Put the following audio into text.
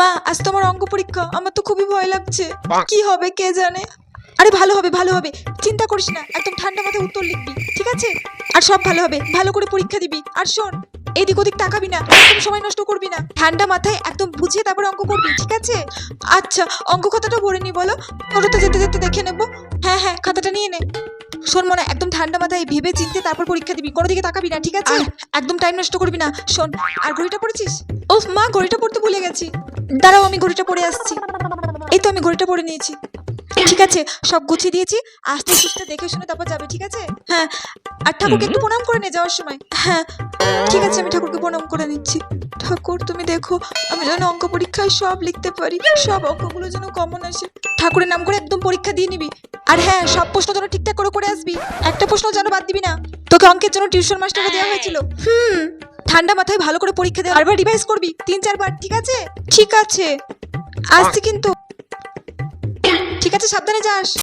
মা আজ তো আমার অঙ্ক পরীক্ষা, আমার তো খুবই ভয় লাগছে। কি হবে কে জানে। আরে ভালো হবে ভালো হবে, চিন্তা করিস না, একদম ঠান্ডা মাথায় উত্তর লিখবি, ঠিক আছে? আর সব ভালো হবে, ভালো করে পরীক্ষা দিবি। আর শোন, এদিক ওদিক তাকাবি না, একদম সময় নষ্ট করবি না, ঠান্ডা মাথায় একদম বুঝিয়ে তারপর অঙ্ক করবি, ঠিক আছে? আচ্ছা, অঙ্ক খাতাটা ভরে নি বলো, ওটা যেতে যেতে দেখে নেবো। হ্যাঁ হ্যাঁ, খাতাটা নিয়ে নে। শোন মনে, একদম ঠান্ডা মাথায় ভেবে চিনতে তারপর পরীক্ষা দিবি, কোনো দিকে তাকাবি না, ঠিক আছে? একদম টাইম নষ্ট করবি না। শোন, আর ঘড়িটা পড়েছিস? ও মা, ঘড়িটা পড়তে ভুলে গেছি, দাঁড়াও আমি ঘড়িটা পড়ে আসছি। এই তো আমি ঘড়িটা পড়ে নিয়েছি, ঠিক আছে? সব গুছিয়ে দিয়েছি, আস্তে সুস্তে দেখে শুনে তারপর যাবে, ঠিক আছে? হ্যাঁ, আর ঠাকুরকে একটু প্রণাম করে নে যাওয়ার সময়। হ্যাঁ ঠিক আছে, আমি ঠাকুরকে প্রণাম করে নিচ্ছি। ঠাকুর তুমি দেখো, আমি যেন অঙ্ক পরীক্ষায় সব লিখতে পারি, সব অঙ্কগুলো যেন কমন আসে। ঠাকুরের নাম করে একদম পরীক্ষা দিয়ে নিবি। আর হ্যাঁ, সব প্রশ্ন যেন ঠিকঠাক করে করে আসবি, একটা প্রশ্ন যেন বাদ দিবি না। তোকে অঙ্কের জন্য টিউশন মাস্টারও দেওয়া হয়েছিল। ঠান্ডা মাথায় ভালো করে পরীক্ষা দেওয়া, বারবার রিভাইজ করবি 3-4 বার, ঠিক আছে? ঠিক আছে, আসছি কিন্তু। ঠিক আছে, সাবধানে যাস।